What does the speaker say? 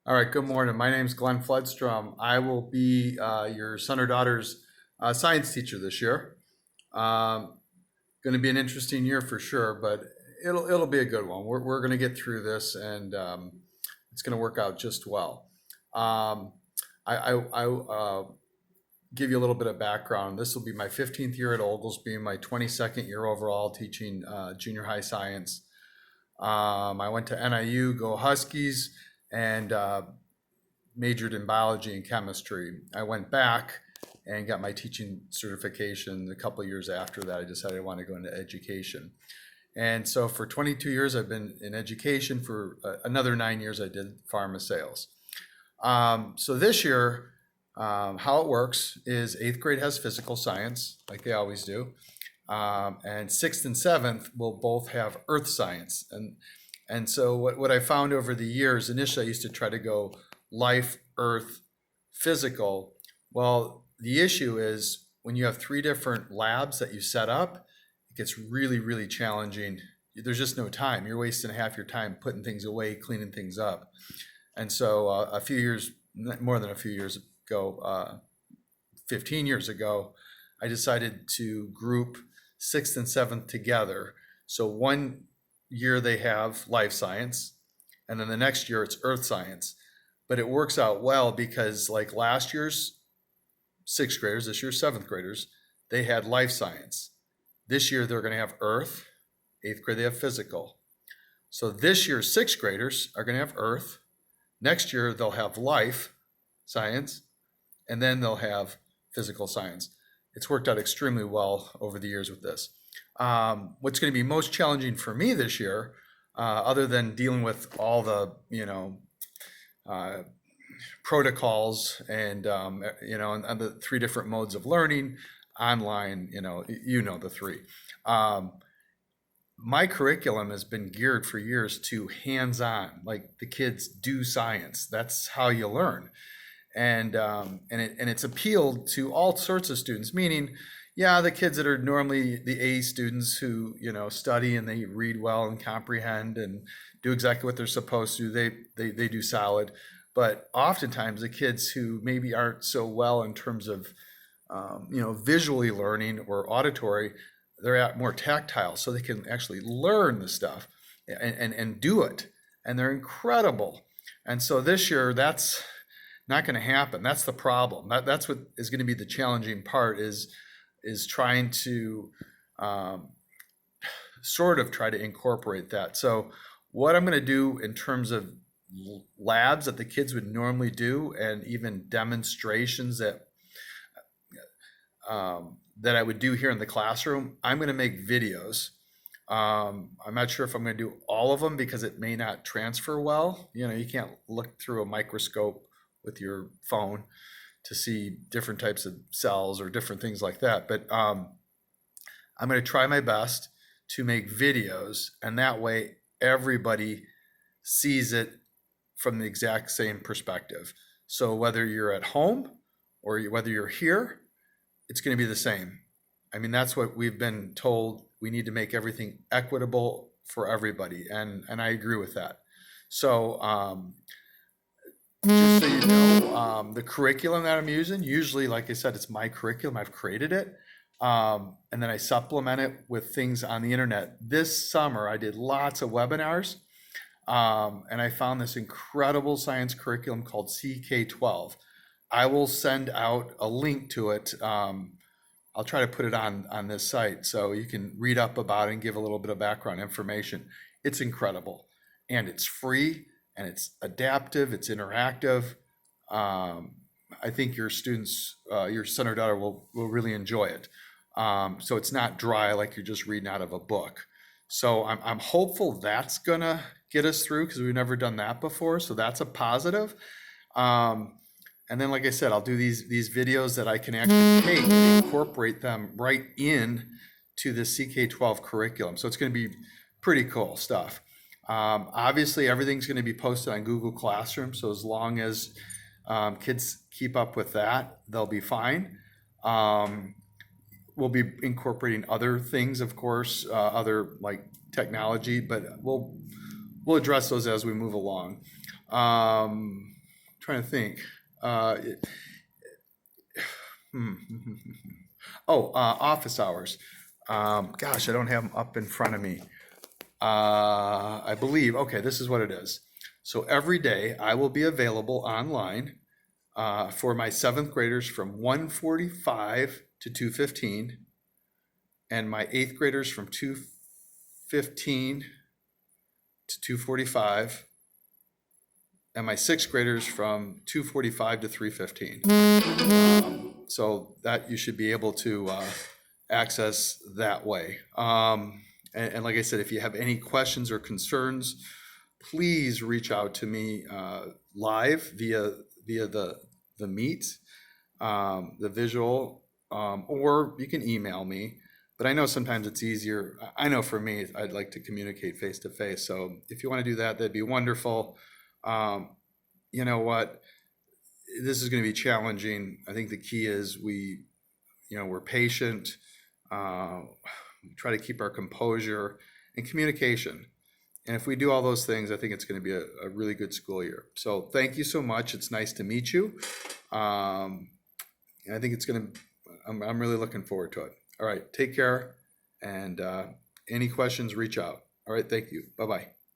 All right, good morning. My name's Glenn Flodstrom. I will be your son or daughter's science teacher this year. Going to be an interesting year for sure, but it'll be a good one. We're going to get through this, and it's going to work out just well. I give you a little bit of background. This will be my 15th year at Oglesby, my 22nd year overall teaching junior high science. I went to NIU, go Huskies, and majored in biology and chemistry. I went back and got my teaching certification a couple of years after that. I decided I wanted to go into education. And so for 22 years, I've been in education. For another 9 years, I did pharma sales. So this year, how it works is 8th grade has physical science, like they always do. And 6th and 7th will both have earth science. And so what I found over the years, initially I used to try to go life, earth, physical. Well, the issue is when you have 3 different labs that you set up, it gets really, really challenging. There's just no time. You're wasting half your time putting things away, cleaning things up. And so a few years, more than a few years ago, 15 years ago, I decided to group 6th and 7th together. So one year they have life science, and then the next year it's earth science. But it works out well because like last year's 6th graders, this year's 7th graders, they had life science. This year they're going to have earth. 8th grade they have physical. So this year's 6th graders are going to have earth. Next year they'll have life science, and then they'll have physical science. It's worked out extremely well over the years with this. What's going to be most challenging for me this year, other than dealing with all the, protocols and the 3 different modes of learning, online, the 3. My curriculum has been geared for years to hands-on, like the kids do science. That's how you learn. And it's appealed to all sorts of students, meaning, yeah, the kids that are normally the A students who, study and they read well and comprehend and do exactly what they're supposed to, they do solid. But oftentimes the kids who maybe aren't so well in terms of, visually learning or auditory, they're more tactile, so they can actually learn the stuff and do it. And they're incredible. And so this year, that's not going to happen. That's the problem. That's what is going to be the challenging part is trying to sort of try to incorporate that. So what I'm going to do in terms of labs that the kids would normally do, and even demonstrations that I would do here in the classroom, I'm going to make videos. I'm not sure if I'm going to do all of them because it may not transfer well. You can't look through a microscope with your phone to see different types of cells or different things like that. But I'm going to try my best to make videos, and that way everybody sees it from the exact same perspective. So whether you're at home or whether you're here, it's going to be the same. I mean, that's what we've been told. We need to make everything equitable for everybody, and I agree with that. So just so you know, the curriculum that I'm using, usually, like I said, it's my curriculum. I've created it. And then I supplement it with things on the internet. This summer, I did lots of webinars. And I found this incredible science curriculum called CK12. I will send out a link to it. I'll try to put it on this site so you can read up about it and give a little bit of background information. It's incredible, and it's free, and it's adaptive, it's interactive. I think your students, your son or daughter will really enjoy it. So it's not dry like you're just reading out of a book. So I'm hopeful that's gonna get us through because we've never done that before. So that's a positive. And then, like I said, I'll do these videos that I can actually take and incorporate them right in to the CK12 curriculum. So it's going to be pretty cool stuff. Obviously, everything's going to be posted on Google Classroom. So as long as kids keep up with that, they'll be fine. We'll be incorporating other things, of course, other like technology, but we'll address those as we move along. trying to think. Office hours. Gosh, I don't have them up in front of me. I believe, okay, this is what it is. So every day I will be available online for my seventh graders from 1:45 to 2:15, and my eighth graders from 2:15 to 2:45, and my sixth graders from 2:45 to 3:15. So that you should be able to access that way. And like I said, if you have any questions or concerns, please reach out to me live via the Meet, the visual, or you can email me. But I know sometimes it's easier. I know for me, I'd like to communicate face to face. So if you want to do that, that'd be wonderful. You know what? This is going to be challenging. I think the key is we're patient. Try to keep our composure and communication. And if we do all those things, I think it's going to be a really good school year. So thank you so much. It's nice to meet you. And I think I'm really looking forward to it. All right, take care. And any questions, reach out. All right, thank you. Bye-bye.